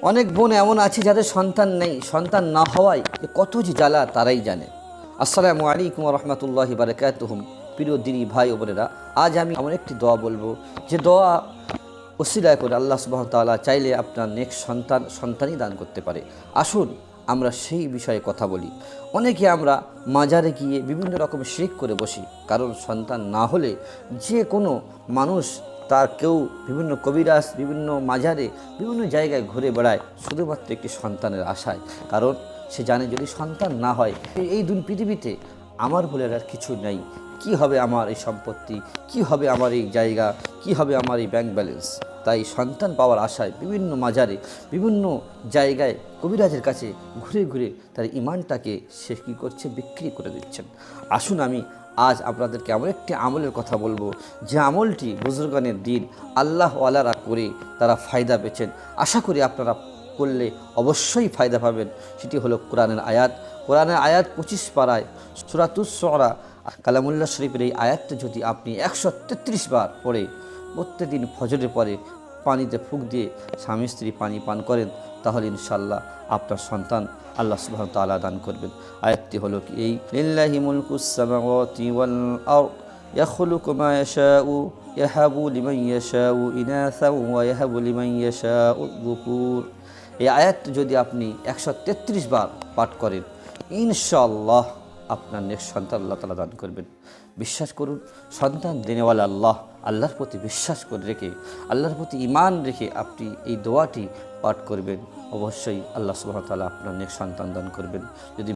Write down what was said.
অনেক বোন এমন আছে যাদের সন্তান নেই, সন্তান না হওয়ায় যে কত যে জ্বালা তারাই জানে। আসসালামু আলাইকুম রহমতুল্লাহি বারাকাতুহুম। প্রিয় দিনী ভাই ও বোনেরা, আজ আমি এমন একটি দোয়া বলবো যে দোয়া ওসিলা করে আল্লাহ সুবহানাহু ওয়া তাআলা চাইলে আপনার নেক্সট সন্তানই দান করতে পারে। আসুন আমরা সেই বিষয়ে কথা বলি। অনেকে আমরা মাজারে গিয়ে বিভিন্ন রকম শিরক করে বসি, কারণ সন্তান না হলে যে কোনো মানুষ তার কেউ বিভিন্ন কবিরাজ বিভিন্ন মাজারে বিভিন্ন জায়গায় ঘুরে বেড়ায় শুধুমাত্র একটি সন্তানের আশায়। কারণ সে জানে যদি সন্তান না হয় এই পৃথিবীতে আমার বলে আর কিছু নেই। কি হবে আমার এই সম্পত্তি, কি হবে আমার এই জায়গা, কি হবে আমার এই ব্যাংক ব্যালেন্স। তাই সন্তান পাওয়ার আশায় বিভিন্ন মাজারে বিভিন্ন জায়গায় কবিরাজের কাছে ঘুরে ঘুরে তার ইমানটাকে সে কী করছে, বিক্রি করে দিচ্ছেন। আসুন আমি আজ আপনাদেরকে এমন একটি আমলের কথা বলবো যে আমলটি বুজুর্গানের দিন আল্লাহওয়ালারা করে তারা ফায়দা পেয়েছেন। আশা করি আপনারা করলে অবশ্যই ফায়দা পাবেন। সেটি হলো কোরআনের আয়াত 25 পারায় সূরাতুস শুআরা কালামুল্লাহ শরীফের এই আয়াতটি যদি আপনি 133 বার পড়ে প্রত্যেকদিন ফজরের পরে পানিতে ফুঁক দিয়ে স্বামী স্ত্রী পানি পান করেন, তাহলে ইনশাআল্লাহ আপনার সন্তান আল্লাহ সুবহানাহু ওয়া তাআলা দান করবেন। আয়াতটি হলো কি এই, লিল্লাহি মুলকুস সামাওয়াতি ওয়াল আরদ ইয়াখলুকু মা ইয়াশাউ ইয়াহাবু লিমান ইয়াশাউ ইনাসা ওয়া ইয়াহাবু লিমান ইয়াশাউ যুকুর। এই আয়াতটি যদি আপনি 133 বার পাঠ করেন, ইনশাআল্লাহ আপনার নেক্সট সন্তান আল্লাহ তাআলা দান করবেন। বিশ্বাস করুন, সন্তান দেনেওয়ালা আল্লাহর প্রতি বিশ্বাস করে রেখে, আল্লাহর প্রতি ঈমান রেখে আপনি এই দোয়াটি পাঠ করবেন, অবশ্যই আল্লাহ সুবহানাহু ওয়া তাআলা আপনার নেক্সট সন্তান দান করবেন। যদি